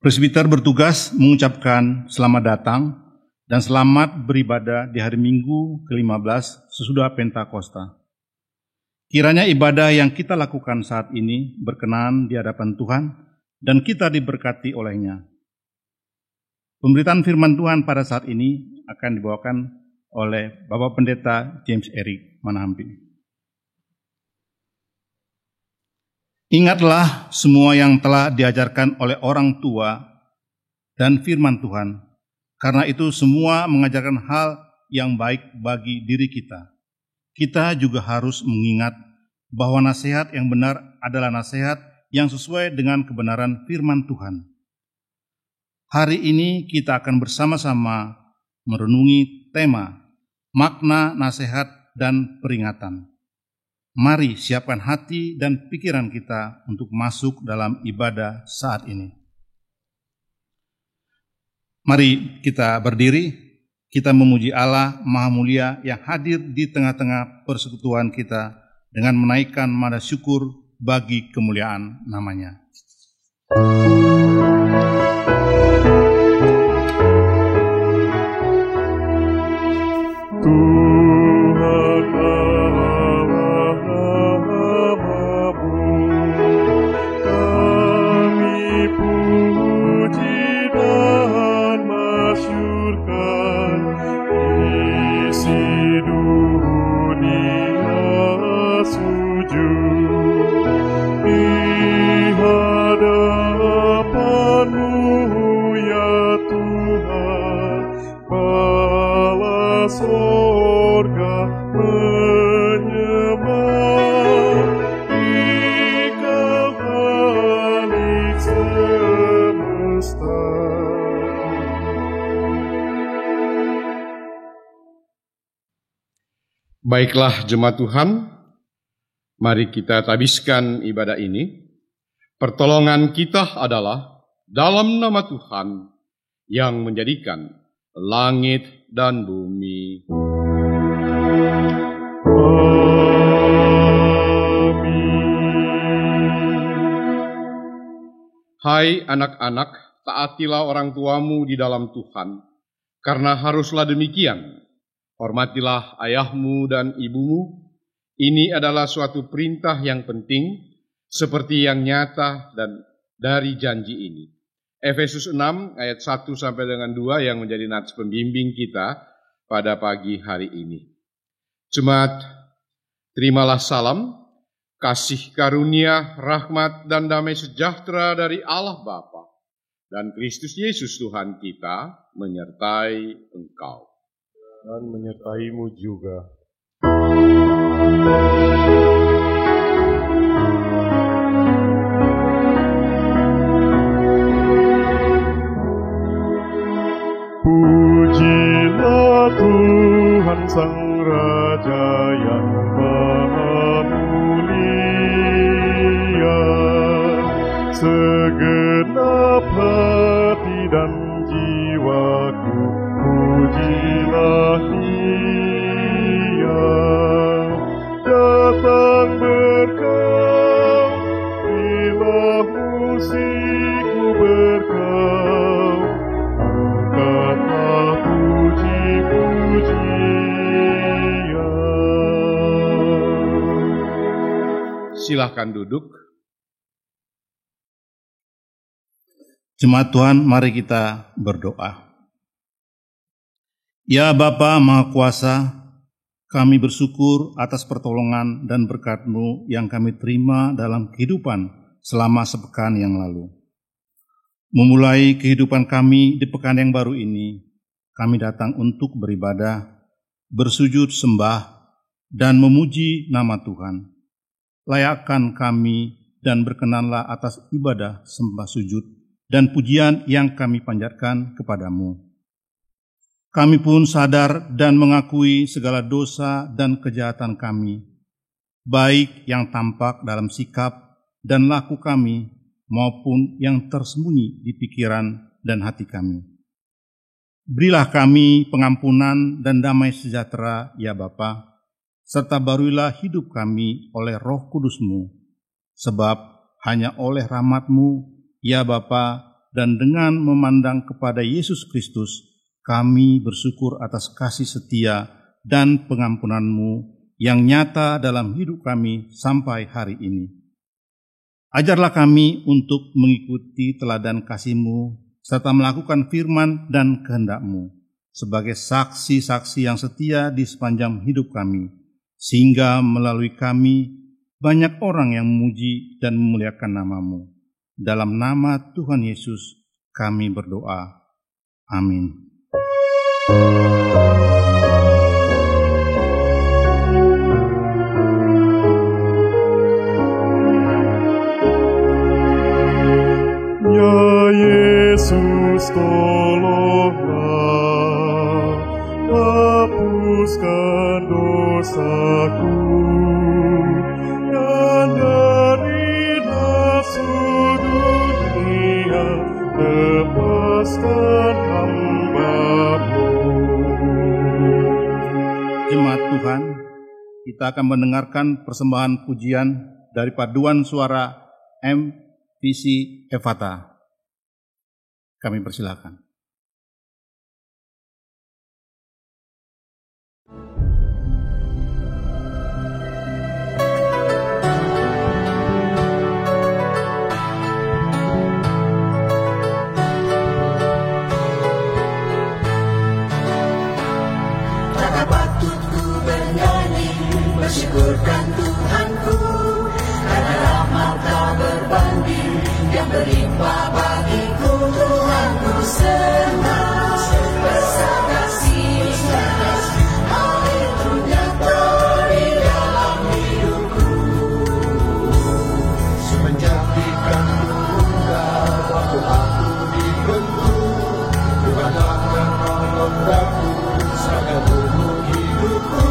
Presbiter bertugas mengucapkan selamat datang dan selamat beribadah di hari Minggu ke-15 sesudah Pentakosta. Kiranya ibadah yang kita lakukan saat ini berkenan di hadapan Tuhan dan kita diberkati olehnya. Pemberitaan firman Tuhan pada saat ini akan dibawakan oleh Bapak Pendeta James Eric Manahampi. Ingatlah semua yang telah diajarkan oleh orang tua dan firman Tuhan, karena itu semua mengajarkan hal yang baik bagi diri kita. Kita juga harus mengingat bahwa nasihat yang benar adalah nasihat yang sesuai dengan kebenaran firman Tuhan. Hari ini kita akan bersama-sama merenungi tema makna nasihat dan peringatan. Mari siapkan hati dan pikiran kita untuk masuk dalam ibadah saat ini. Mari kita berdiri, kita memuji Allah Maha Mulia yang hadir di tengah-tengah persekutuan kita dengan menaikkan nada syukur bagi kemuliaan namanya. Baiklah jemaat Tuhan, mari kita tabiskan ibadah ini. Pertolongan kita adalah dalam nama Tuhan yang menjadikan langit dan bumi. Hai anak-anak, taatilah orang tuamu di dalam Tuhan, karena haruslah demikian. Hormatilah ayahmu dan ibumu. Ini adalah suatu perintah yang penting, seperti yang nyata dan dari janji ini. Efesus 6 ayat 1 sampai dengan 2 yang menjadi nats pembimbing kita pada pagi hari ini. Jemaat, terimalah salam, kasih karunia, rahmat dan damai sejahtera dari Allah Bapa dan Kristus Yesus Tuhan kita menyertai engkau. Dan menyertaimu juga. Pujilah Tuhan Sang Raja yang Maha Mulia, segenap hati dan jiwaku pujilah Dia. Datang berkau, berilah musikmu berkau, angkatlah puji-pujian. Silahkan duduk. Jemaat Tuhan, mari kita berdoa. Ya Bapa Maha Kuasa, kami bersyukur atas pertolongan dan berkat-Mu yang kami terima dalam kehidupan selama sepekan yang lalu. Memulai kehidupan kami di pekan yang baru ini, kami datang untuk beribadah, bersujud sembah, dan memuji nama Tuhan. Layakkan kami dan berkenanlah atas ibadah sembah sujud dan pujian yang kami panjatkan kepadamu. Kami pun sadar dan mengakui segala dosa dan kejahatan kami, baik yang tampak dalam sikap dan laku kami, maupun yang tersembunyi di pikiran dan hati kami. Berilah kami pengampunan dan damai sejahtera, ya Bapa, serta baruilah hidup kami oleh Roh Kudus-Mu, sebab hanya oleh rahmat-Mu, ya Bapa, dan dengan memandang kepada Yesus Kristus, kami bersyukur atas kasih setia dan pengampunan-Mu yang nyata dalam hidup kami sampai hari ini. Ajarlah kami untuk mengikuti teladan kasih-Mu serta melakukan firman dan kehendak-Mu sebagai saksi-saksi yang setia di sepanjang hidup kami, sehingga melalui kami banyak orang yang memuji dan memuliakan nama-Mu. Dalam nama Tuhan Yesus kami berdoa. Amin. Ya Yesus, tolonglah, hapuskan dosaku, dan dari nafsu dunia lepaskan hamba-Mu. Jemaat Tuhan, kita akan mendengarkan persembahan pujian dari paduan suara MVC Ephata. Kami persilakan. Tak patut ku bernyanyi, bersyukurkan Tuhanku, karena rahmat tak berbanding yang berlimpah bagiku. Tuhanku senang besar kasih-Nya, hal itu nyata di dalam hidupku. Semenjak di kandung bunda, waktu aku dibentuk, Tuhan akan menolong aku, seragam penuh hidupku.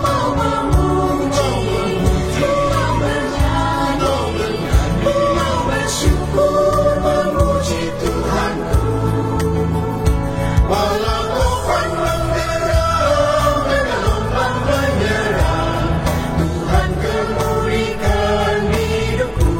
Mau memuji, mau bernyanyi, mau bersyukur, memuji Tuhanku. Walau topan menggeram dan gelombang menyerang, Tuhan kemuliaan hidupku.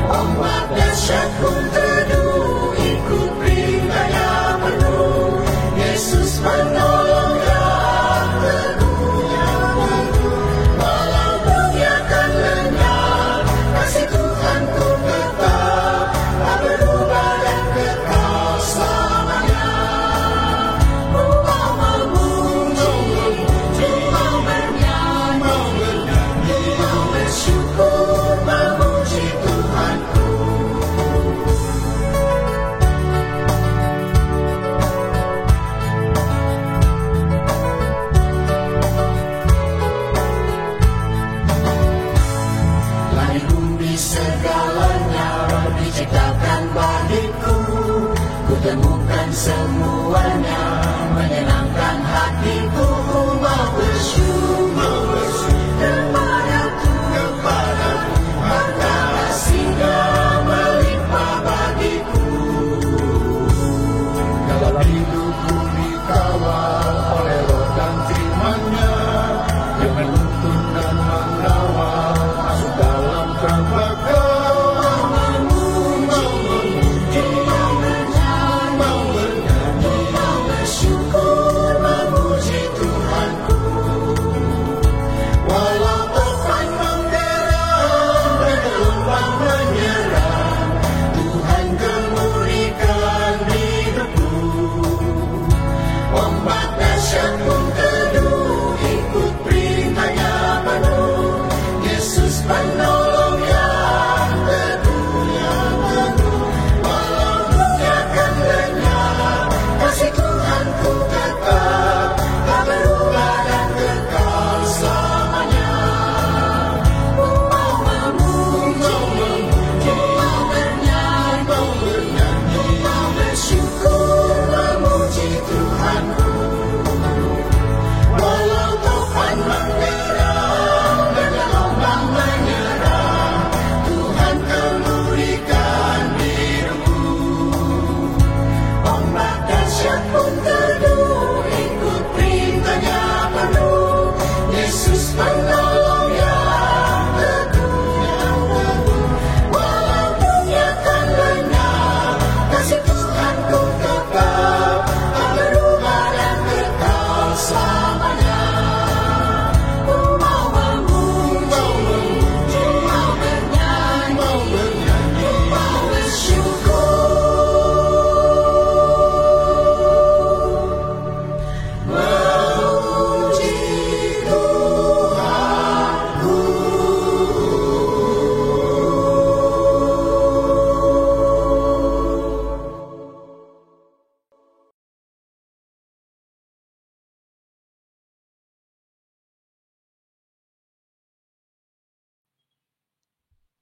Ombak dahsyat pun teduh, ikut perintah-Nya penuh. Yesus menolong dan teguhnya teguh. Walau dunia kan lenyap, kasih Tuhanku tetap, tak berubah dan kekal selamanya. Ku mau memuji, ku mau bernyanyi, ku mau bersyukur, memuji Tuhanku.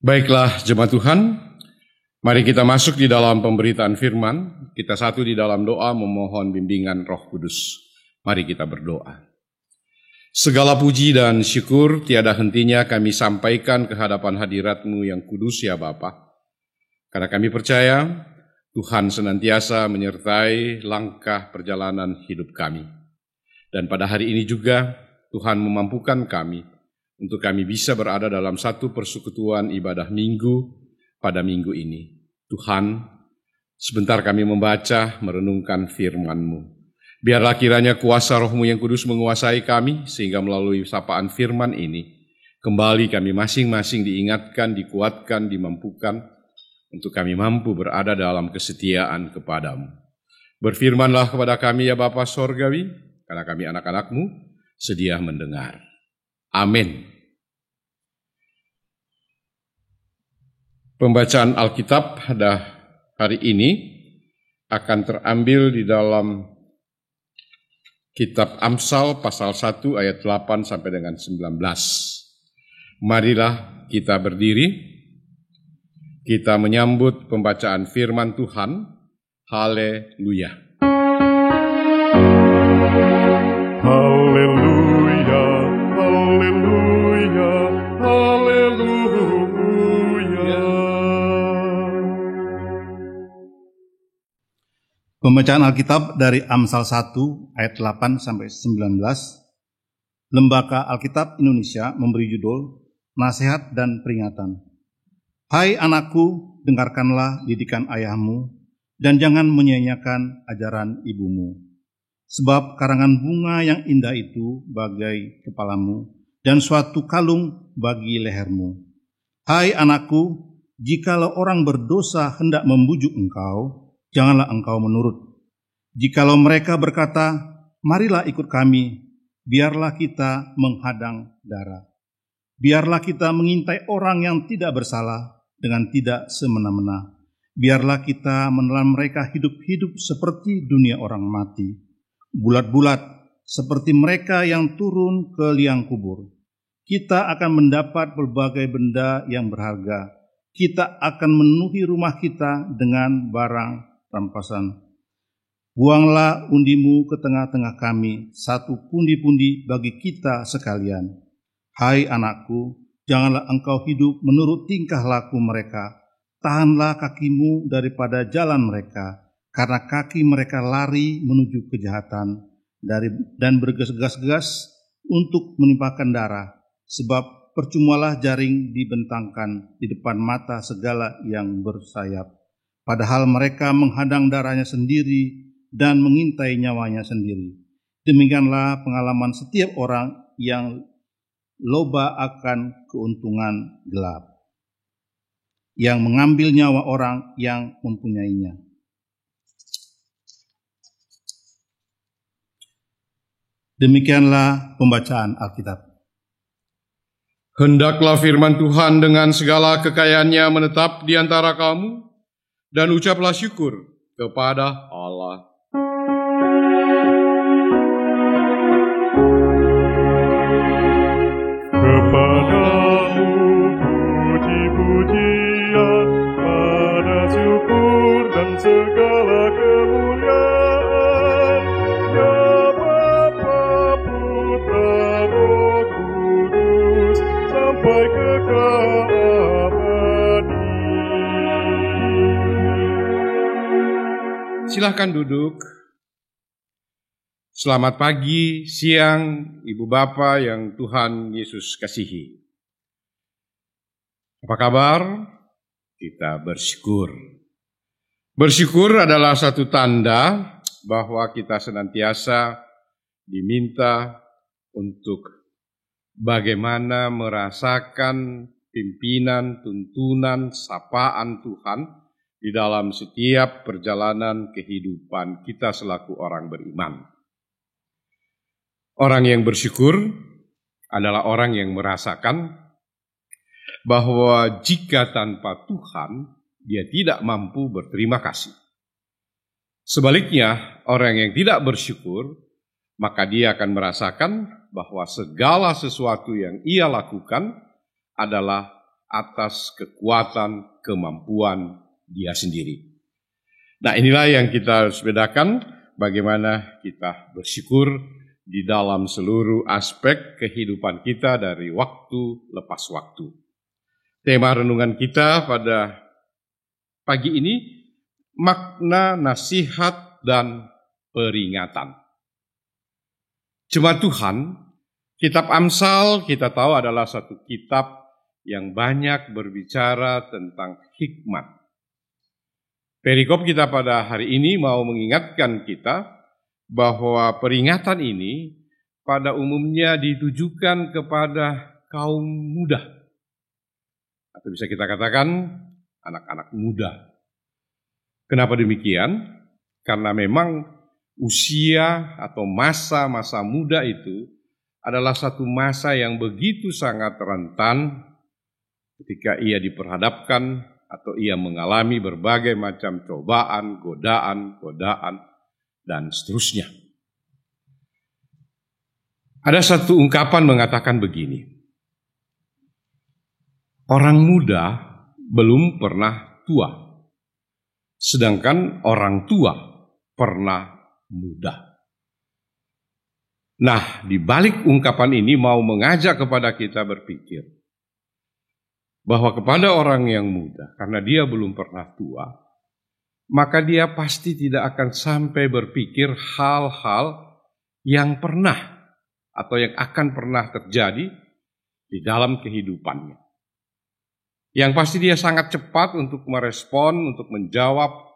Baiklah jemaat Tuhan, mari kita masuk di dalam pemberitaan firman. Kita satu di dalam doa memohon bimbingan Roh Kudus. Mari kita berdoa. Segala puji dan syukur tiada hentinya kami sampaikan ke hadapan hadirat-Mu yang kudus ya Bapa. Karena kami percaya Tuhan senantiasa menyertai langkah perjalanan hidup kami. Dan pada hari ini juga Tuhan memampukan kami untuk kami bisa berada dalam satu persekutuan ibadah minggu pada minggu ini. Tuhan, sebentar kami membaca, merenungkan firman-Mu. Biarlah kiranya kuasa Roh-Mu yang kudus menguasai kami, sehingga melalui sapaan firman ini, kembali kami masing-masing diingatkan, dikuatkan, dimampukan, untuk kami mampu berada dalam kesetiaan kepada-Mu. Berfirmanlah kepada kami ya Bapa Sorgawi, karena kami anak-anak-Mu sedia mendengar. Amin. Pembacaan Alkitab pada hari ini akan terambil di dalam Kitab Amsal pasal 1 ayat 8 sampai dengan 19. Marilah kita berdiri, kita menyambut pembacaan firman Tuhan. Haleluya. Haleluya, haleluya, haleluya. Pembacaan Alkitab dari Amsal 1 ayat 8 sampai 19. Lembaga Alkitab Indonesia memberi judul Nasihat dan Peringatan. Hai anakku, dengarkanlah didikan ayahmu dan jangan menyia-nyiakan ajaran ibumu. Sebab karangan bunga yang indah itu bagai kepalamu dan suatu kalung bagi lehermu. Hai anakku, jikalau orang berdosa hendak membujuk engkau, janganlah engkau menurut. Jikalau mereka berkata, marilah ikut kami, biarlah kita menghadang darah. Biarlah kita mengintai orang yang tidak bersalah dengan tidak semena-mena. Biarlah kita menelan mereka hidup-hidup seperti dunia orang mati. Bulat-bulat seperti mereka yang turun ke liang kubur. Kita akan mendapat berbagai benda yang berharga. Kita akan memenuhi rumah kita dengan barang rampasan. Buanglah undimu ke tengah-tengah kami, satu pundi-pundi bagi kita sekalian. Hai anakku, janganlah engkau hidup menurut tingkah laku mereka. Tahanlah kakimu daripada jalan mereka, karena kaki mereka lari menuju kejahatan dan bergegas-gegas untuk menimpakan darah. Sebab percumalah jaring dibentangkan di depan mata segala yang bersayap. Padahal mereka menghadang darahnya sendiri dan mengintai nyawanya sendiri. Demikianlah pengalaman setiap orang yang loba akan keuntungan gelap, yang mengambil nyawa orang yang mempunyainya. Demikianlah pembacaan Alkitab. Hendaklah firman Tuhan dengan segala kekayaannya menetap di antara kamu, dan ucaplah syukur kepada Allah. Kepadamu puji-pujian, pada syukur dan segala kemuliaan, ya Bapa, Putra, Roh Kudus, sampai kekal abadi. Silakan duduk. Selamat pagi, siang, Ibu Bapa yang Tuhan Yesus kasihi. Apa kabar? Kita bersyukur. Bersyukur adalah satu tanda bahwa kita senantiasa diminta untuk bagaimana merasakan pimpinan, tuntunan, sapaan Tuhan di dalam setiap perjalanan kehidupan kita selaku orang beriman. Orang yang bersyukur adalah orang yang merasakan bahwa jika tanpa Tuhan, dia tidak mampu berterima kasih. Sebaliknya, orang yang tidak bersyukur, maka dia akan merasakan bahwa segala sesuatu yang ia lakukan adalah atas kekuatan, kemampuan dia sendiri. Nah, inilah yang kita harus bedakan, bagaimana kita bersyukur di dalam seluruh aspek kehidupan kita dari waktu lepas waktu. Tema renungan kita pada pagi ini, makna nasihat dan peringatan. Jemaat Tuhan, kitab Amsal kita tahu adalah satu kitab yang banyak berbicara tentang hikmat. Perikop kita pada hari ini mau mengingatkan kita bahwa peringatan ini pada umumnya ditujukan kepada kaum muda. Atau bisa kita katakan anak-anak muda. Kenapa demikian? Karena memang usia atau masa-masa muda itu adalah satu masa yang begitu sangat rentan ketika ia diperhadapkan atau ia mengalami berbagai macam cobaan, godaan, dan seterusnya. Ada satu ungkapan mengatakan begini, orang muda belum pernah tua, sedangkan orang tua pernah muda. Nah, di balik ungkapan ini mau mengajak kepada kita berpikir bahwa kepada orang yang muda, karena dia belum pernah tua, maka dia pasti tidak akan sampai berpikir hal-hal yang pernah atau yang akan pernah terjadi di dalam kehidupannya. Yang pasti dia sangat cepat untuk merespon, untuk menjawab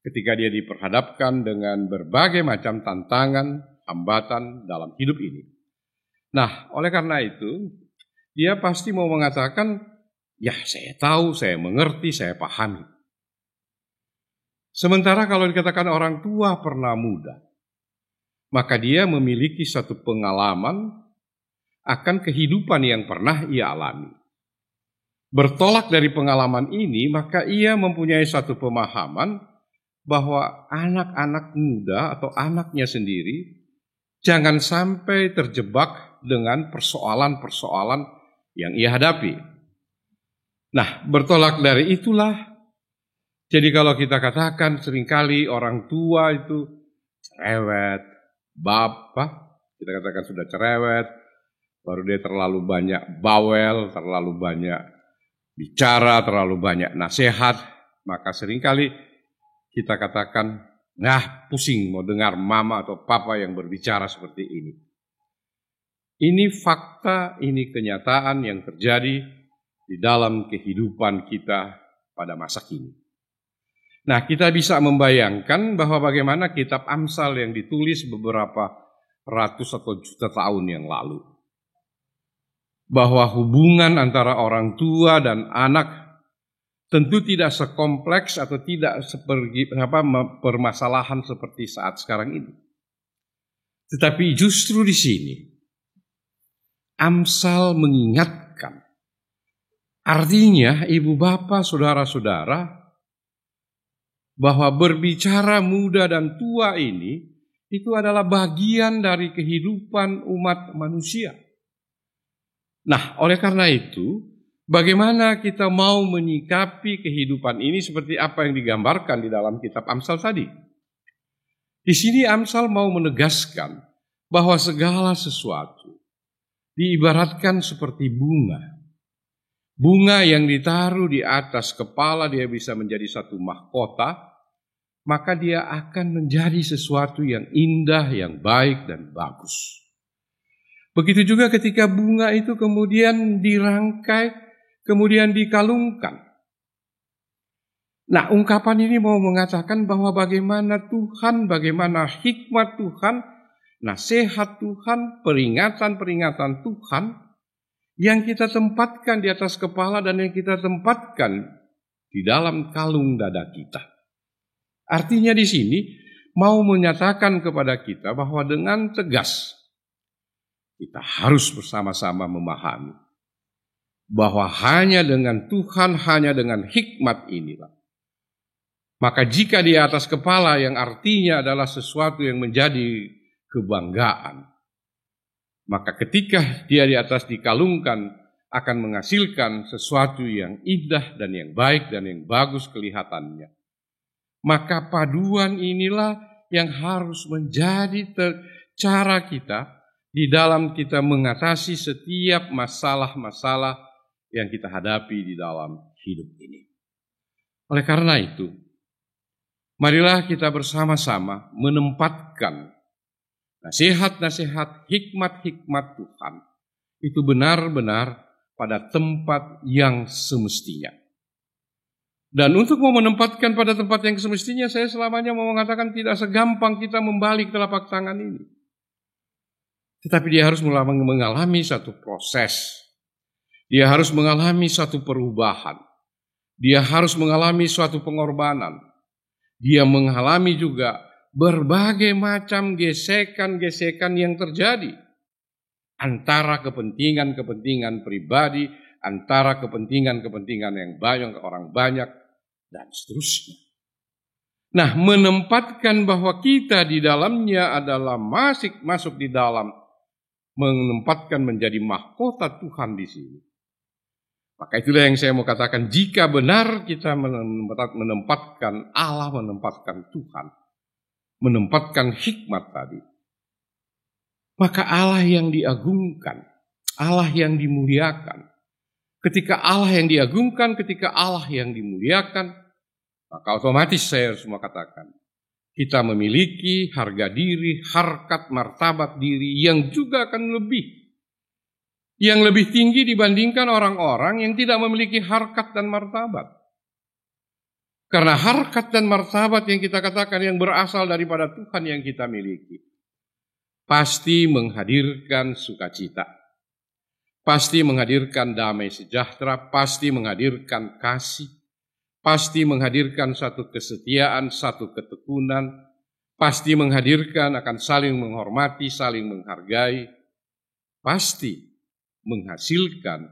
ketika dia diperhadapkan dengan berbagai macam tantangan, hambatan dalam hidup ini. Nah, oleh karena itu, dia pasti mau mengatakan, ya, saya tahu, saya mengerti, saya pahami. Sementara kalau dikatakan orang tua pernah muda, maka dia memiliki satu pengalaman akan kehidupan yang pernah ia alami. Bertolak dari pengalaman ini, maka ia mempunyai satu pemahaman bahwa anak-anak muda atau anaknya sendiri jangan sampai terjebak dengan persoalan-persoalan yang ia hadapi. Nah, bertolak dari itulah, jadi kalau kita katakan seringkali orang tua itu cerewet, bapak, kita katakan sudah cerewet, baru dia terlalu banyak bawel, terlalu banyak bicara, terlalu banyak nasihat, maka seringkali kita katakan, nah pusing mau dengar mama atau papa yang berbicara seperti ini. Ini fakta, ini kenyataan yang terjadi di dalam kehidupan kita pada masa kini. Nah, kita bisa membayangkan bahwa bagaimana kitab Amsal yang ditulis beberapa ratus atau juta tahun yang lalu. Bahwa hubungan antara orang tua dan anak tentu tidak sekompleks atau tidak seperti permasalahan seperti saat sekarang ini. Tetapi justru di sini Amsal mengingatkan, artinya ibu bapak, saudara-saudara, bahwa berbicara muda dan tua ini itu adalah bagian dari kehidupan umat manusia. Nah, oleh karena itu, bagaimana kita mau menyikapi kehidupan ini seperti apa yang digambarkan di dalam kitab Amsal tadi? Di sini Amsal mau menegaskan bahwa segala sesuatu diibaratkan seperti bunga. Bunga yang ditaruh di atas kepala dia bisa menjadi satu mahkota, maka dia akan menjadi sesuatu yang indah, yang baik dan bagus. Begitu juga ketika bunga itu kemudian dirangkai, kemudian dikalungkan. Nah, ungkapan ini mau mengatakan bahwa bagaimana Tuhan, bagaimana hikmat Tuhan, nasihat Tuhan, peringatan-peringatan Tuhan yang kita tempatkan di atas kepala dan yang kita tempatkan di dalam kalung dada kita. Artinya di sini mau menyatakan kepada kita bahwa dengan tegas kita harus bersama-sama memahami bahwa hanya dengan Tuhan, hanya dengan hikmat inilah. Maka jika di atas kepala yang artinya adalah sesuatu yang menjadi kebanggaan, maka ketika dia di atas dikalungkan akan menghasilkan sesuatu yang indah dan yang baik dan yang bagus kelihatannya. Maka paduan inilah yang harus menjadi cara kita di dalam kita mengatasi setiap masalah-masalah yang kita hadapi di dalam hidup ini. Oleh karena itu, marilah kita bersama-sama menempatkan nasihat-nasihat, hikmat-hikmat Tuhan itu benar-benar pada tempat yang semestinya. Dan untuk mau menempatkan pada tempat yang semestinya, saya selamanya mau mengatakan tidak segampang kita membalik telapak tangan ini. Tetapi dia harus mengalami satu proses. Dia harus mengalami satu perubahan. Dia harus mengalami suatu pengorbanan. Dia mengalami juga berbagai macam gesekan-gesekan yang terjadi antara kepentingan-kepentingan pribadi, antara kepentingan-kepentingan yang banyak orang banyak, dan seterusnya. Nah, menempatkan bahwa kita di dalamnya adalah masuk di dalam, menempatkan menjadi mahkota Tuhan di sini. Maka itulah yang saya mau katakan, jika benar kita menempatkan Allah, menempatkan Tuhan, menempatkan hikmat tadi, maka Allah yang diagungkan, Allah yang dimuliakan. Ketika Allah yang diagungkan, ketika Allah yang dimuliakan, maka otomatis saya harus mau katakan, kita memiliki harga diri, harkat, martabat diri yang juga akan yang lebih tinggi dibandingkan orang-orang yang tidak memiliki harkat dan martabat. Karena harkat dan martabat yang kita katakan yang berasal daripada Tuhan yang kita miliki, pasti menghadirkan sukacita, pasti menghadirkan damai sejahtera, pasti menghadirkan kasih, pasti menghadirkan satu kesetiaan, satu ketekunan, pasti menghadirkan akan saling menghormati, saling menghargai, pasti menghasilkan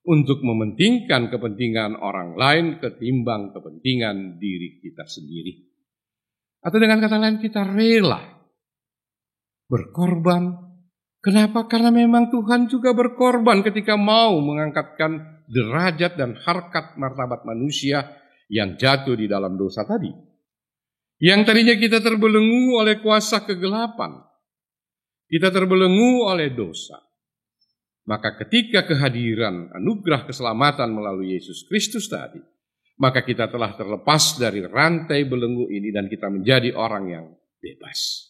untuk mementingkan kepentingan orang lain ketimbang kepentingan diri kita sendiri. Atau dengan kata lain, kita rela berkorban. Kenapa? Karena memang Tuhan juga berkorban ketika mau mengangkatkan derajat dan harkat martabat manusia yang jatuh di dalam dosa tadi. Yang tadinya kita terbelenggu oleh kuasa kegelapan, kita terbelenggu oleh dosa. Maka ketika kehadiran anugerah keselamatan melalui Yesus Kristus tadi, maka kita telah terlepas dari rantai belenggu ini dan kita menjadi orang yang bebas.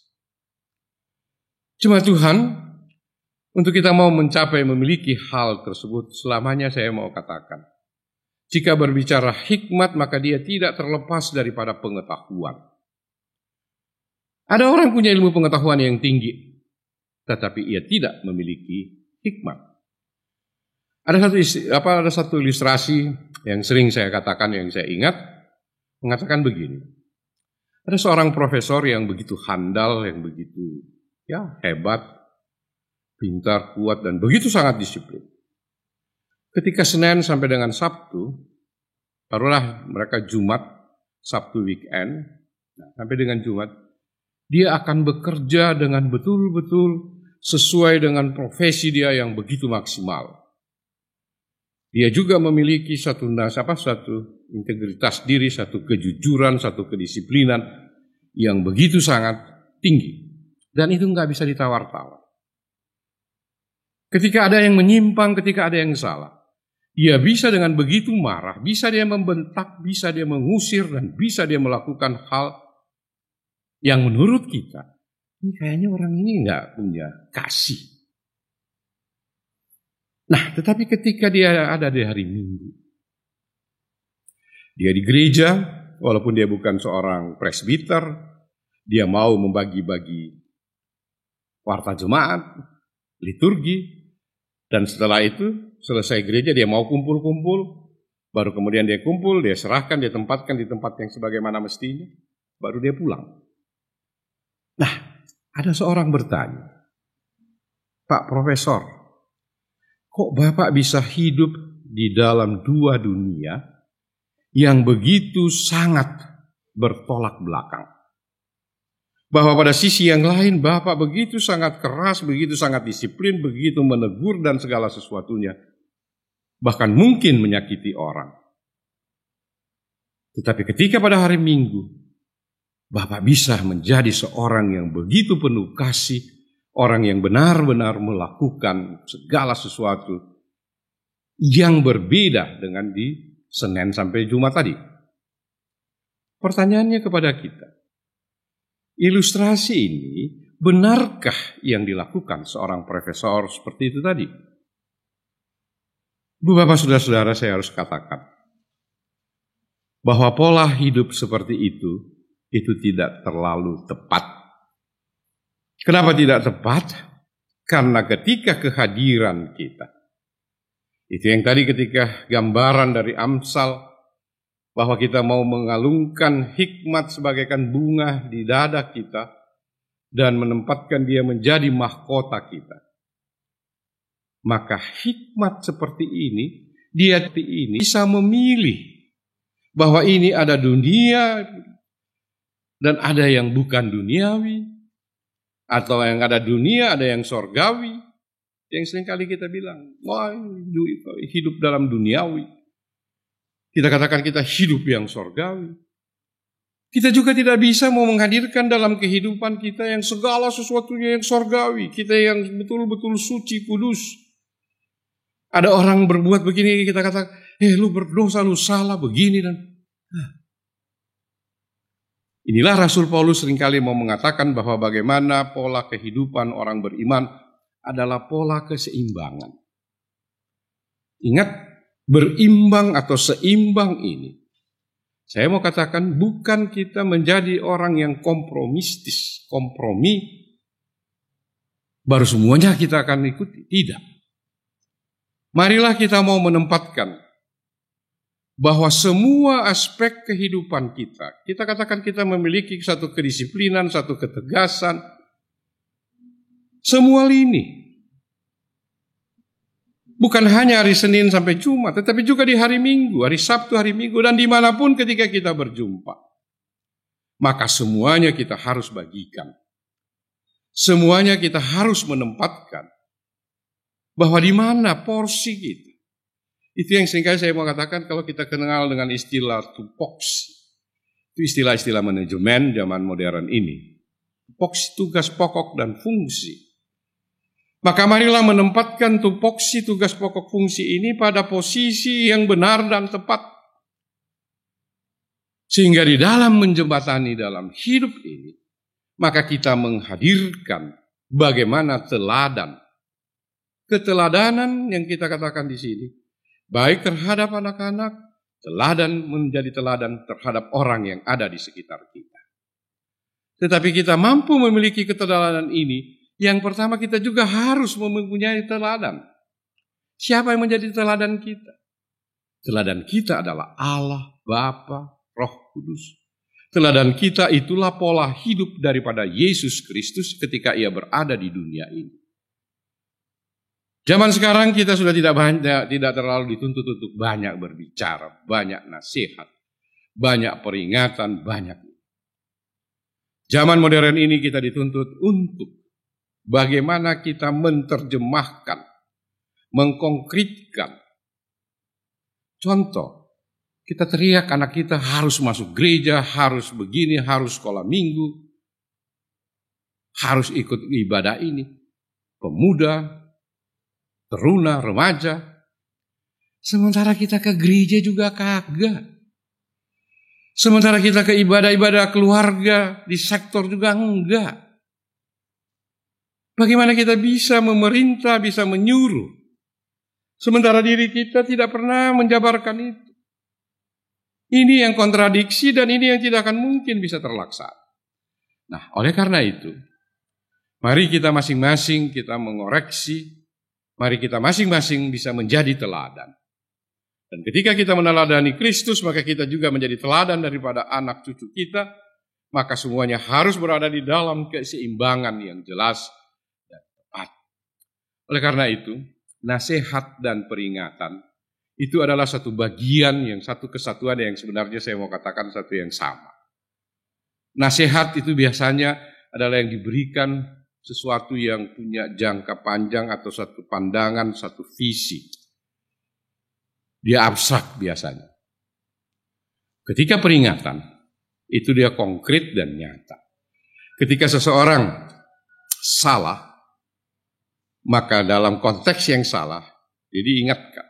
Cuma Tuhan, untuk kita mau mencapai memiliki hal tersebut, selamanya saya mau katakan, jika berbicara hikmat, maka dia tidak terlepas daripada pengetahuan. Ada orang punya ilmu pengetahuan yang tinggi, tetapi ia tidak memiliki hikmat. Ada satu ilustrasi yang sering saya katakan, yang saya ingat, mengatakan begini. Ada seorang profesor yang begitu handal, yang begitu hebat, pintar, kuat, dan begitu sangat disiplin. Ketika Senin sampai dengan Sabtu, taruhlah mereka Jumat, Sabtu weekend, sampai dengan Jumat, dia akan bekerja dengan betul-betul sesuai dengan profesi dia yang begitu maksimal. Dia juga memiliki satu integritas diri, satu kejujuran, satu kedisiplinan yang begitu sangat tinggi. Dan itu nggak bisa ditawar-tawar. Ketika ada yang menyimpang, ketika ada yang salah, dia bisa dengan begitu marah, bisa dia membentak, bisa dia mengusir, dan bisa dia melakukan hal yang menurut kita, ini kayaknya orang ini nggak punya kasih. Nah, tetapi ketika dia ada di hari Minggu, dia di gereja, walaupun dia bukan seorang presbiter, dia mau membagi-bagi warta jemaat, liturgi, dan setelah itu selesai gereja dia mau kumpul-kumpul, baru kemudian dia kumpul, dia serahkan, dia tempatkan di tempat yang sebagaimana mestinya, baru dia pulang. Nah, ada seorang bertanya, Pak Profesor, kok Bapak bisa hidup di dalam dua dunia yang begitu sangat bertolak belakang? Bahwa pada sisi yang lain Bapak begitu sangat keras, begitu sangat disiplin, begitu menegur dan segala sesuatunya. bahkan mungkin menyakiti orang. Tetapi ketika pada hari Minggu, Bapak bisa menjadi seorang yang begitu penuh kasih, orang yang benar-benar melakukan segala sesuatu yang berbeda dengan di Senin sampai Jumat tadi. Pertanyaannya kepada kita, ilustrasi ini benarkah yang dilakukan seorang profesor seperti itu tadi? Bapak, saudara-saudara, saya harus katakan bahwa pola hidup seperti itu tidak terlalu tepat. Kenapa tidak tepat? Karena ketika kehadiran kita, itu yang tadi ketika gambaran dari Amsal, bahwa kita mau mengalungkan hikmat sebagaikan bunga di dada kita, dan menempatkan dia menjadi mahkota kita. Maka hikmat seperti ini, dia bisa memilih bahwa ini ada dunia dan ada yang bukan duniawi, atau yang ada dunia, ada yang sorgawi. Yang seringkali kita bilang, wah, hidup dalam duniawi. Kita katakan kita hidup yang sorgawi. Kita juga tidak bisa mau menghadirkan dalam kehidupan kita yang segala sesuatunya yang sorgawi. Kita yang betul-betul suci, kudus. Ada orang berbuat begini, kita katakan, lu berdosa, lu salah, begini dan... Inilah Rasul Paulus seringkali mau mengatakan bahwa bagaimana pola kehidupan orang beriman adalah pola keseimbangan. Ingat, berimbang atau seimbang ini, saya mau katakan bukan kita menjadi orang yang kompromistis, kompromi, baru semuanya kita akan ikuti. Tidak. Marilah kita mau menempatkan bahwa semua aspek kehidupan kita katakan kita memiliki satu kedisiplinan, satu ketegasan, semua lini. Bukan hanya hari Senin sampai Jumat, tetapi juga di hari Minggu, hari Sabtu, hari Minggu, dan dimanapun ketika kita berjumpa. Maka semuanya kita harus bagikan. Semuanya kita harus menempatkan bahwa di mana porsi kita. Itu yang seringkali saya mau katakan kalau kita kenal dengan istilah tupoksi. Itu istilah-istilah manajemen zaman modern ini. Tupoksi, tugas pokok dan fungsi. Maka marilah menempatkan tupoksi, tugas pokok, fungsi ini pada posisi yang benar dan tepat. Sehingga di dalam menjembatani dalam hidup ini, maka kita menghadirkan bagaimana teladan. Keteladanan yang kita katakan di sini, baik terhadap anak-anak, teladan menjadi teladan terhadap orang yang ada di sekitar kita. Tetapi kita mampu memiliki keteladanan ini, yang pertama kita juga harus mempunyai teladan. Siapa yang menjadi teladan kita? Teladan kita adalah Allah, Bapa, Roh Kudus. Teladan kita itulah pola hidup daripada Yesus Kristus ketika ia berada di dunia ini. Zaman sekarang kita sudah tidak terlalu dituntut untuk banyak berbicara, banyak nasihat, banyak peringatan, banyak. Zaman modern ini kita dituntut untuk bagaimana kita menerjemahkan, mengkonkretkan. Contoh, kita teriak anak kita harus masuk gereja, harus begini, harus sekolah minggu, harus ikut ibadah ini. Pemuda, teruna, remaja. Sementara kita ke gereja juga kagak. Sementara kita ke ibadah-ibadah keluarga, di sektor juga enggak. Bagaimana kita bisa memerintah, bisa menyuruh. Sementara diri kita tidak pernah menjabarkan itu. Ini yang kontradiksi dan ini yang tidak akan mungkin bisa terlaksana. Nah, oleh karena itu, mari kita masing-masing kita mengoreksi. Mari kita masing-masing bisa menjadi teladan. Dan ketika kita meneladani Kristus, maka kita juga menjadi teladan daripada anak cucu kita. Maka semuanya harus berada di dalam keseimbangan yang jelas dan tepat. Oleh karena itu, nasihat dan peringatan itu adalah satu bagian yang satu kesatuan yang sebenarnya saya mau katakan satu yang sama. Nasihat itu biasanya adalah yang diberikan sesuatu yang punya jangka panjang atau satu pandangan, satu visi. dia abstrak biasanya. Ketika peringatan, itu dia konkret dan nyata. Ketika seseorang salah, maka dalam konteks yang salah, dia diingatkan.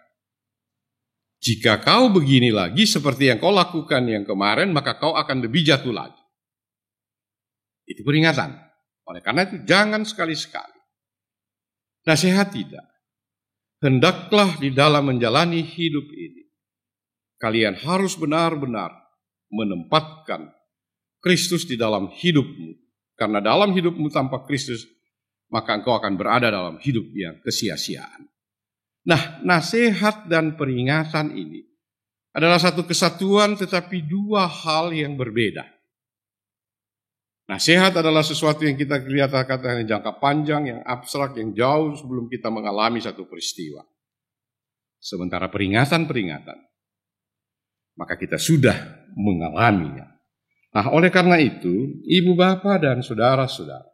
Jika kau begini lagi seperti yang kau lakukan yang kemarin, maka kau akan lebih jatuh lagi. Itu peringatan. Oleh karena itu jangan sekali-sekali. Nasihat tidak. Hendaklah di dalam menjalani hidup ini, kalian harus benar-benar menempatkan Kristus di dalam hidupmu. Karena dalam hidupmu tanpa Kristus, maka engkau akan berada dalam hidup yang kesia-siaan. Nah, nasihat dan peringatan ini adalah satu kesatuan tetapi dua hal yang berbeda. Nasihat adalah sesuatu yang kita katakan yang jangka panjang, yang abstrak, yang jauh sebelum kita mengalami satu peristiwa. Sementara peringatan, maka kita sudah mengalaminya. Nah, oleh karena itu, ibu bapak dan saudara-saudara,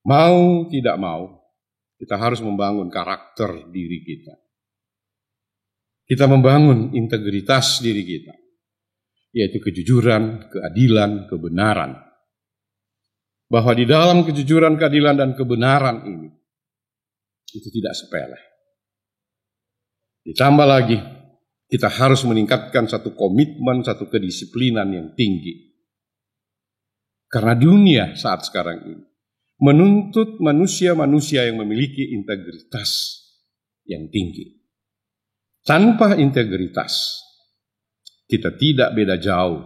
mau tidak mau, kita harus membangun karakter diri kita. Kita membangun integritas diri kita, yaitu kejujuran, keadilan, kebenaran. Bahwa di dalam kejujuran, keadilan, dan kebenaran ini, itu tidak sepele. Ditambah lagi, kita harus meningkatkan satu komitmen, satu kedisiplinan yang tinggi. Karena dunia saat sekarang ini menuntut manusia-manusia yang memiliki integritas yang tinggi. Tanpa integritas, kita tidak beda jauh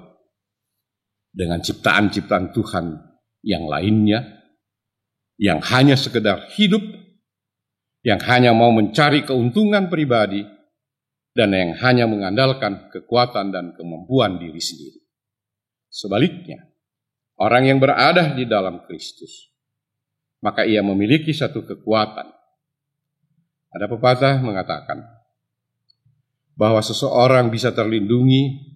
dengan ciptaan-ciptaan Tuhan yang lainnya, yang hanya sekedar hidup, yang hanya mau mencari keuntungan pribadi, dan yang hanya mengandalkan kekuatan dan kemampuan diri sendiri. Sebaliknya, orang yang berada di dalam Kristus, maka ia memiliki satu kekuatan. Ada pepatah mengatakan bahwa seseorang bisa terlindungi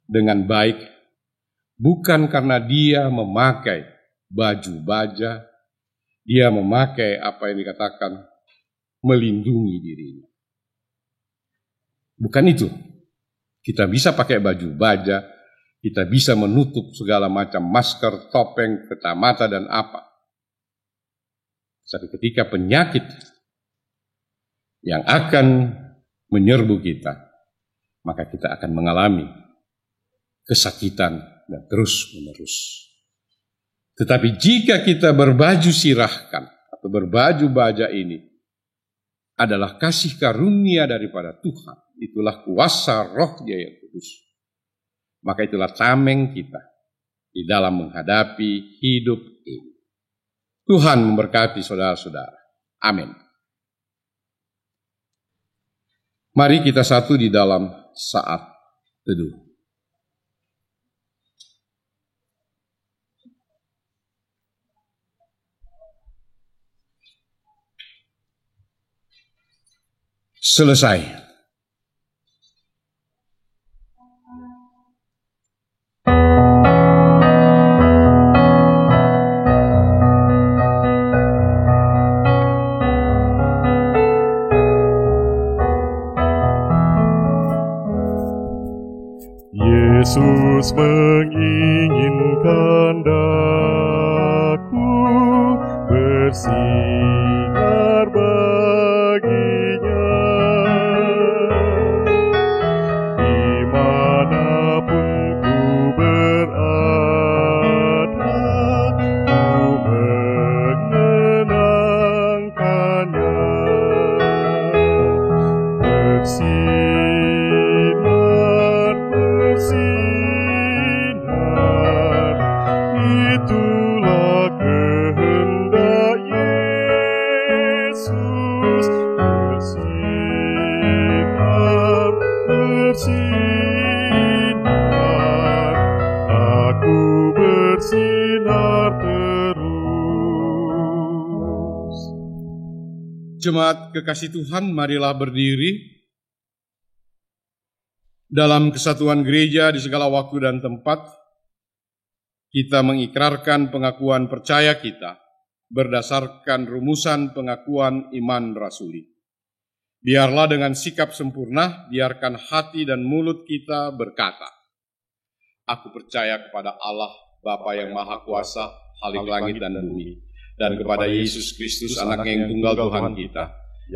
dengan baik bukan karena dia memakai baju baja, dia memakai apa yang dikatakan melindungi dirinya. Bukan itu. Kita bisa pakai baju baja, kita bisa menutup segala macam masker, topeng, kacamata, dan apa. Tapi ketika penyakit yang akan menyerbu kita, maka kita akan mengalami kesakitan dan terus-menerus. Tetapi jika kita berbaju sirahkan atau berbaju baja ini adalah kasih karunia daripada Tuhan, itulah kuasa Roh-Nya yang kudus. Maka itulah tameng kita di dalam menghadapi hidup ini. Tuhan memberkati saudara-saudara. Amin. Mari kita satu di dalam saat teduh. Selesai. Yesus menginginkan daku bersinar baginya. Dimanapun ku berada, ku mengenangkannya. Bersinar, itulah kehendak Yesus. Bersinar, aku bersinar terus. Jemaat kekasih Tuhan, marilah berdiri. Dalam kesatuan gereja di segala waktu dan tempat, kita mengikrarkan pengakuan percaya kita berdasarkan rumusan pengakuan iman rasuli. Biarlah dengan sikap sempurna, biarkan hati dan mulut kita berkata, aku percaya kepada Allah, Bapa yang Maha Kuasa, Khalik langit dan bumi, dan kepada Yesus Kristus, Anaknya yang tunggal Tuhan kita,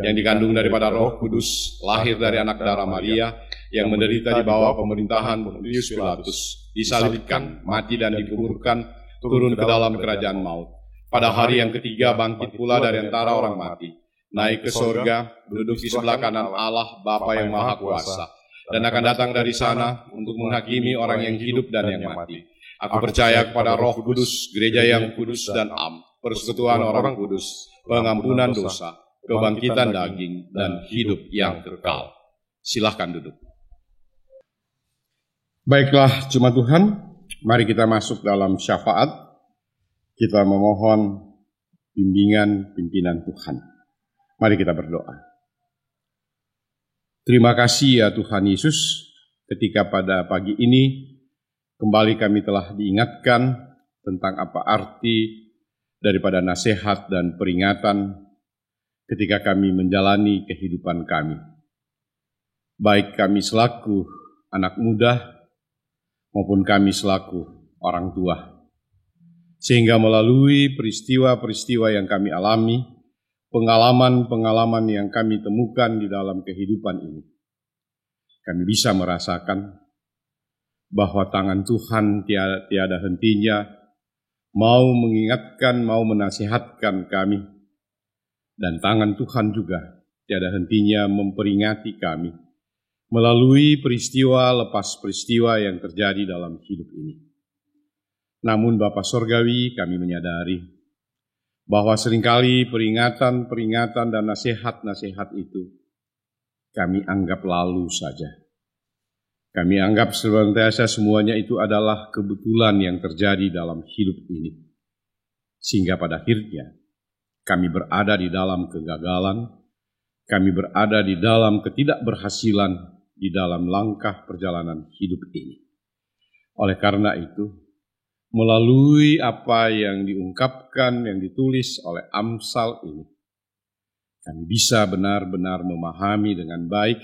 yang dikandung daripada Roh Kudus, lahir dari anak darah Maria, yang menderita di bawah pemerintahan Pontius Pilatus, disalibkan, mati dan dikuburkan, turun ke dalam kerajaan maut. Pada hari yang ketiga bangkit pula dari antara orang mati, naik ke sorga, duduk di sebelah kanan Allah Bapa yang Maha Kuasa, dan akan datang dari sana untuk menghakimi orang yang hidup dan yang mati. Aku percaya kepada Roh Kudus, gereja yang kudus dan am, persekutuan orang kudus, pengampunan dosa, kebangkitan daging, dan hidup yang kekal. Silahkan duduk. Baiklah jemaat Tuhan, mari kita masuk dalam syafaat. Kita memohon bimbingan pimpinan Tuhan. Mari kita berdoa. Terima kasih ya Tuhan Yesus, ketika pada pagi ini kembali kami telah diingatkan tentang apa arti daripada nasihat dan peringatan ketika kami menjalani kehidupan kami. Baik kami selaku anak muda maupun kami selaku orang tua. Sehingga melalui peristiwa-peristiwa yang kami alami, pengalaman-pengalaman yang kami temukan di dalam kehidupan ini, kami bisa merasakan bahwa tangan Tuhan tiada hentinya mau mengingatkan, mau menasihatkan kami, dan tangan Tuhan juga tiada hentinya memperingati kami melalui peristiwa lepas peristiwa yang terjadi dalam hidup ini. Namun Bapa Sorgawi, kami menyadari bahwa seringkali peringatan-peringatan dan nasihat-nasihat itu kami anggap lalu saja. Kami anggap senantiasa semuanya itu adalah kebetulan yang terjadi dalam hidup ini. Sehingga pada akhirnya kami berada di dalam kegagalan, kami berada di dalam ketidakberhasilan di dalam langkah perjalanan hidup ini. Oleh karena itu, melalui apa yang diungkapkan, yang ditulis oleh Amsal ini, kami bisa benar-benar memahami dengan baik,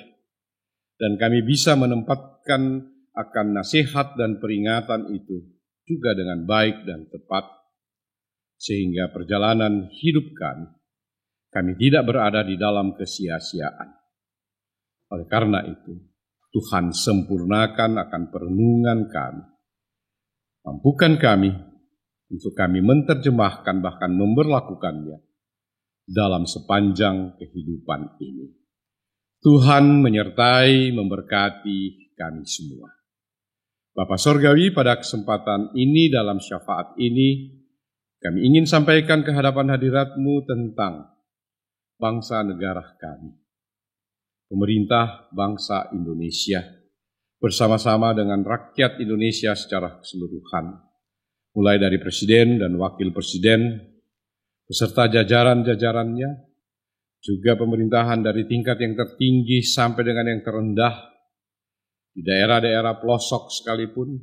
dan kami bisa menempatkan akan nasihat dan peringatan itu juga dengan baik dan tepat, sehingga perjalanan hidup kami tidak berada di dalam kesia-siaan. Oleh karena itu, Tuhan sempurnakan akan perenungan kami. Mampukan kami untuk kami menerjemahkan bahkan memberlakukannya dalam sepanjang kehidupan ini. Tuhan menyertai, memberkati kami semua. Bapa Sorgawi, pada kesempatan ini dalam syafaat ini, kami ingin sampaikan ke hadapan hadirat-Mu tentang bangsa negara kami. Pemerintah bangsa Indonesia bersama-sama dengan rakyat Indonesia secara keseluruhan, mulai dari Presiden dan Wakil Presiden, beserta jajaran-jajarannya, juga pemerintahan dari tingkat yang tertinggi sampai dengan yang terendah, di daerah-daerah pelosok sekalipun,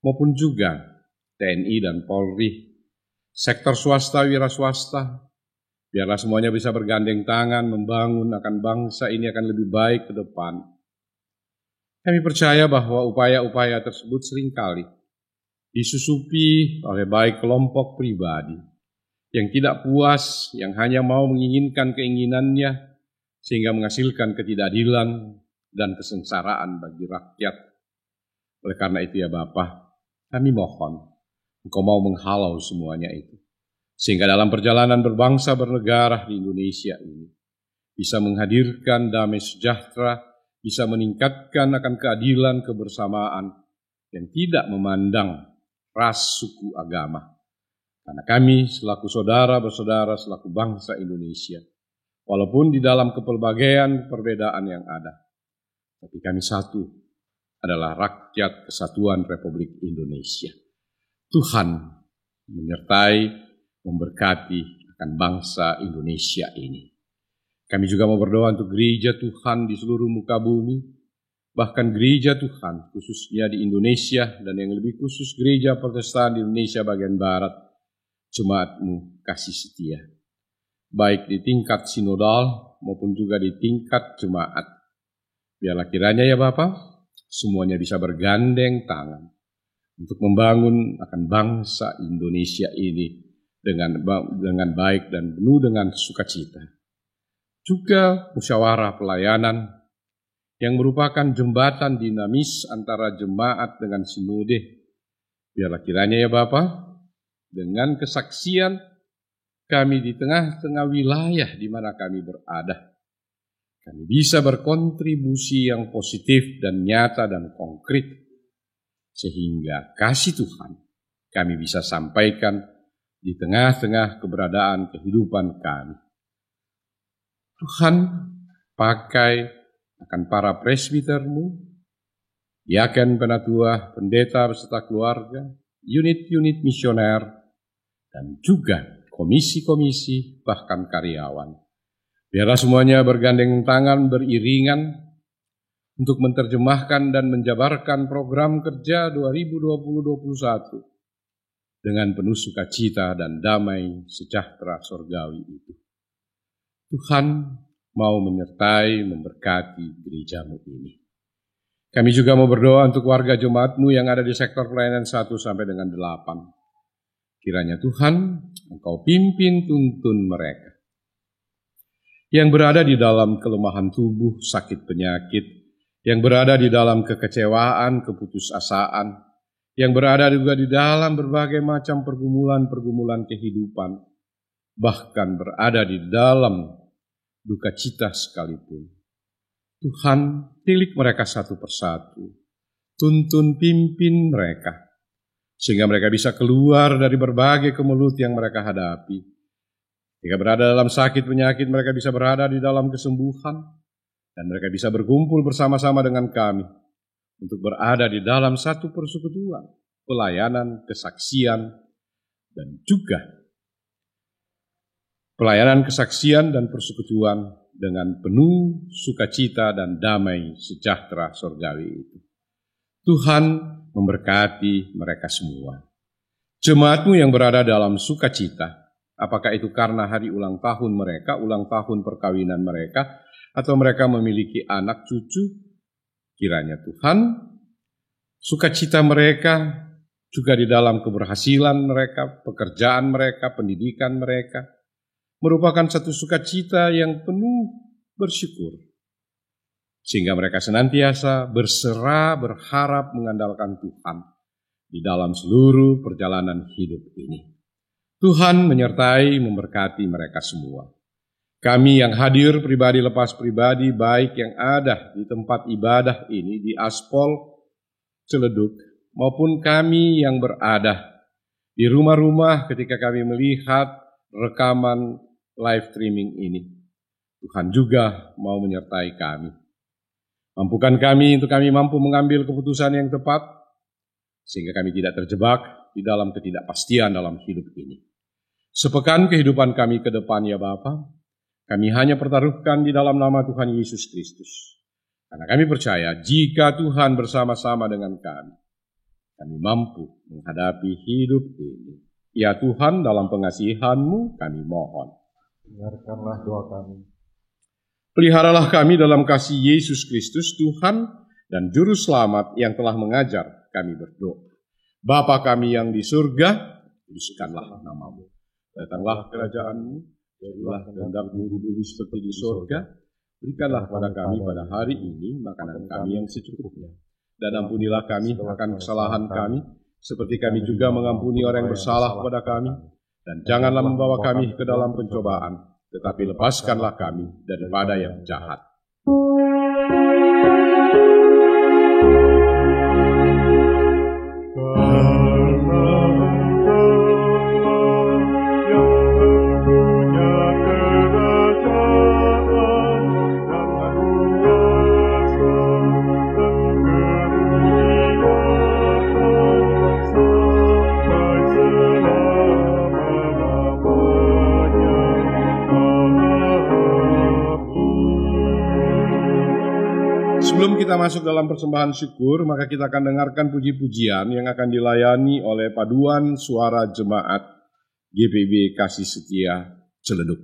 maupun juga TNI dan Polri, sektor swasta, wira swasta, biarlah semuanya bisa bergandeng tangan membangun akan bangsa ini akan lebih baik ke depan. Kami percaya bahwa upaya-upaya tersebut seringkali disusupi oleh baik kelompok pribadi yang tidak puas, yang hanya mau menginginkan keinginannya sehingga menghasilkan ketidakadilan dan kesengsaraan bagi rakyat. Oleh karena itu ya Bapa, kami mohon Engkau mau menghalau semuanya itu, sehingga dalam perjalanan berbangsa bernegara di Indonesia ini bisa menghadirkan damai sejahtera, bisa meningkatkan akan keadilan kebersamaan yang tidak memandang ras, suku, agama. Karena kami selaku saudara bersaudara, selaku bangsa Indonesia, walaupun di dalam kepelbagaian perbedaan yang ada, tapi kami satu adalah rakyat kesatuan Republik Indonesia. Tuhan menyertai, memberkati akan bangsa Indonesia ini. Kami juga mau berdoa untuk gereja Tuhan di seluruh muka bumi, bahkan gereja Tuhan khususnya di Indonesia dan yang lebih khusus gereja Protestan di Indonesia bagian Barat, jemaat-Mu kasih setia. baik di tingkat sinodal maupun juga di tingkat jemaat. Biarlah kiranya ya Bapa, semuanya bisa bergandeng tangan untuk membangun akan bangsa Indonesia ini dengan baik dan penuh dengan sukacita. Juga musyawarah pelayanan yang merupakan jembatan dinamis antara jemaat dengan sinode. Biarlah kiranya ya Bapa, dengan kesaksian kami di tengah-tengah wilayah di mana kami berada, kami bisa berkontribusi yang positif dan nyata dan konkret, sehingga kasih Tuhan kami bisa sampaikan di tengah-tengah keberadaan kehidupan kami. Tuhan pakai akan para presbitermu, diaken, penatua, pendeta beserta keluarga, unit-unit misioner, dan juga komisi-komisi, bahkan karyawan. Biarlah semuanya bergandeng tangan, beriringan untuk menerjemahkan dan menjabarkan program kerja 2020-2021 dengan penuh sukacita dan damai sejahtera surgawi itu. Tuhan mau menyertai, memberkati gerejamu ini. Kami juga mau berdoa untuk warga jemaatmu yang ada di sektor pelayanan 1 sampai dengan 8. Kiranya Tuhan, Engkau pimpin tuntun mereka yang berada di dalam kelemahan tubuh, sakit penyakit, yang berada di dalam kekecewaan, keputusasaan, yang berada juga di dalam berbagai macam pergumulan-pergumulan kehidupan, bahkan berada di dalam duka cita sekalipun. Tuhan, tilik mereka satu persatu, tuntun pimpin mereka, sehingga mereka bisa keluar dari berbagai kemelut yang mereka hadapi. Jika berada dalam sakit penyakit, mereka bisa berada di dalam kesembuhan, dan mereka bisa berkumpul bersama-sama dengan kami untuk berada di dalam satu persekutuan, pelayanan, kesaksian, dan juga pelayanan, kesaksian, dan persekutuan dengan penuh sukacita dan damai sejahtera surgawi itu. Tuhan memberkati mereka semua. Jemaatmu yang berada dalam sukacita, apakah itu karena hari ulang tahun mereka, ulang tahun perkawinan mereka, atau mereka memiliki anak cucu, kiranya Tuhan, sukacita mereka juga di dalam keberhasilan mereka, pekerjaan mereka, pendidikan mereka, merupakan satu sukacita yang penuh bersyukur. Sehingga mereka senantiasa berserah, berharap mengandalkan Tuhan di dalam seluruh perjalanan hidup ini. Tuhan menyertai, memberkati mereka semua. Kami yang hadir pribadi lepas pribadi, baik yang ada di tempat ibadah ini, di Aspol Ciledug, maupun kami yang berada di rumah-rumah ketika kami melihat rekaman live streaming ini. Tuhan juga mau menyertai kami. Mampukan kami untuk kami mampu mengambil keputusan yang tepat, sehingga kami tidak terjebak di dalam ketidakpastian dalam hidup ini. Sepekan kehidupan kami ke depan ya Bapa, kami hanya pertaruhkan di dalam nama Tuhan Yesus Kristus. Karena kami percaya jika Tuhan bersama-sama dengan kami mampu menghadapi hidup ini. Ya Tuhan, dalam pengasihan-Mu kami mohon. Dengarkanlah doa kami. Peliharalah kami dalam kasih Yesus Kristus, Tuhan dan Juru Selamat yang telah mengajar kami berdoa. Bapa kami yang di surga, kuduskanlah nama-Mu. Datanglah kerajaan-Mu, jadilah kehendak-Mu di bumi seperti di surga. Berikanlah kepada kami pada hari ini makanan kami yang secukupnya. Dan ampunilah kami akan kesalahan kami, seperti kami juga mengampuni orang yang bersalah kepada kami. Dan janganlah membawa kami ke dalam pencobaan, tetapi lepaskanlah kami daripada yang jahat. Sebelum kita masuk dalam persembahan syukur, maka kita akan dengarkan puji-pujian yang akan dilayani oleh paduan suara jemaat GPB Kasih Setia Ciledug.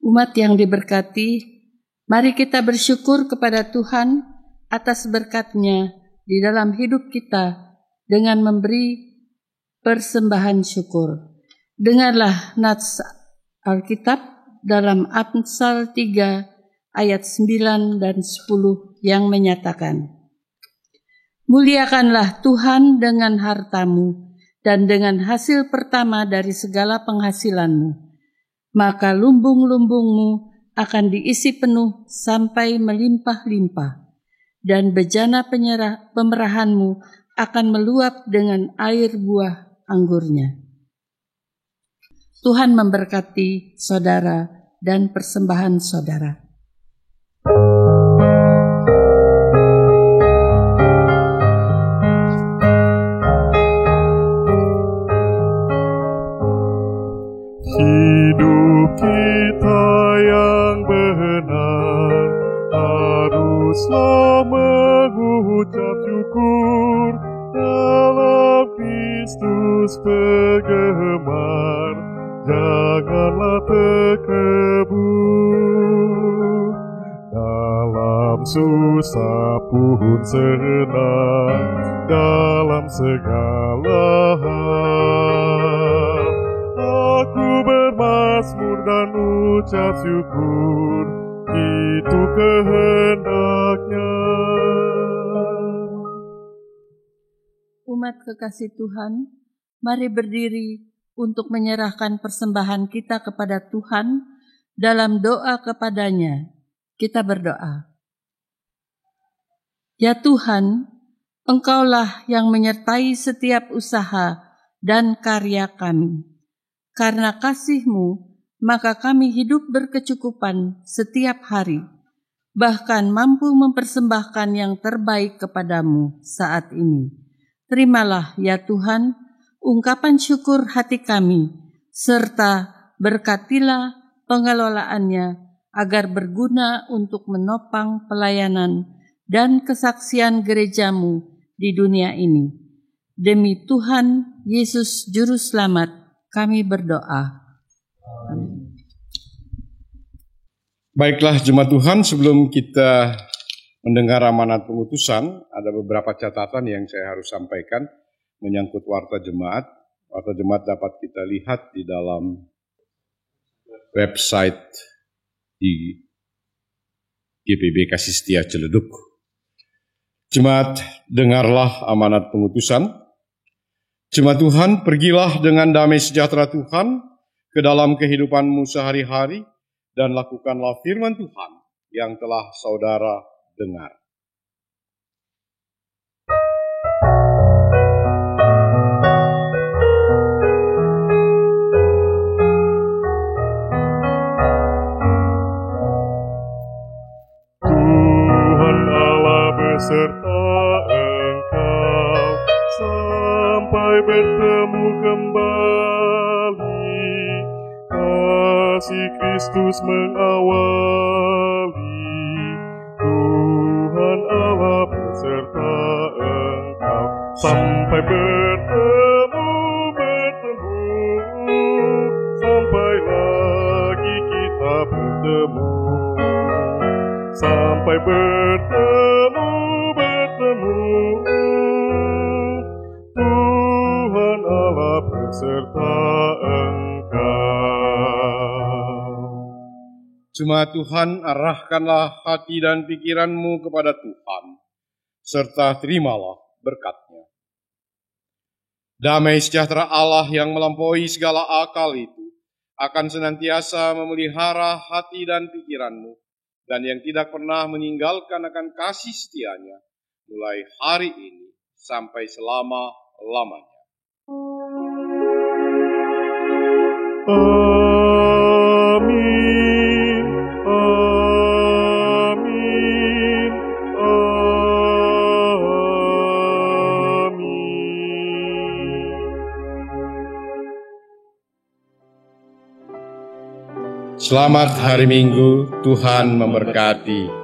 Umat yang diberkati, mari kita bersyukur kepada Tuhan atas berkat-Nya di dalam hidup kita dengan memberi persembahan syukur. Dengarlah nats Alkitab dalam Amsal 3 ayat 9 dan 10 yang menyatakan, "Muliakanlah Tuhan dengan hartamu dan dengan hasil pertama dari segala penghasilanmu, maka lumbung-lumbungmu akan diisi penuh sampai melimpah-limpah, dan bejana pemerahanmu akan meluap dengan air buah anggurnya." Tuhan memberkati saudara dan persembahan saudara. Hidup kita yang benar haruslah mengucap syukur dalam Kristus penggemar, janganlah terkebur. Dalam susah pun senang, dalam segala hal aku bermazmur dan ucap syukur, itu kehendaknya. Umat kekasih Tuhan, mari berdiri untuk menyerahkan persembahan kita kepada Tuhan dalam doa kepada-Nya. Kita berdoa. Ya Tuhan, Engkaulah yang menyertai setiap usaha dan karya kami. Karena kasih-Mu, maka kami hidup berkecukupan setiap hari, bahkan mampu mempersembahkan yang terbaik kepada-Mu saat ini. Terimalah ya Tuhan ungkapan syukur hati kami, serta berkatilah pengelolaannya agar berguna untuk menopang pelayanan dan kesaksian gereja-Mu di dunia ini. Demi Tuhan Yesus Juru Selamat, kami berdoa. Amin. Baiklah jemaat Tuhan, sebelum kita mendengar amanat pengutusan, ada beberapa catatan yang saya harus sampaikan menyangkut warta jemaat. Warta jemaat dapat kita lihat di dalam website di GPB Kasih Setia Ciledug. Jemaat, dengarlah amanat pengutusan. Jemaat Tuhan, pergilah dengan damai sejahtera Tuhan ke dalam kehidupanmu sehari-hari dan lakukanlah firman Tuhan yang telah saudara dengar. Tuhan Allah beserta engkau sampai bertemu kembali. Kasih Kristus mengawali. Tuhan Allah beserta engkau sampai bertemu, sampai lagi kita bertemu. Sampai bertemu, Tuhan Allah beserta engkau. Jemaat Tuhan, arahkanlah hati dan pikiranmu kepada Tuhan, serta terimalah berkat-Nya. Damai sejahtera Allah yang melampaui segala akal itu akan senantiasa memelihara hati dan pikiranmu, dan yang tidak pernah meninggalkan akan kasih setia-Nya, mulai hari ini sampai selama-lamanya. Amin, amin, amin. Selamat hari Minggu, Tuhan memberkati.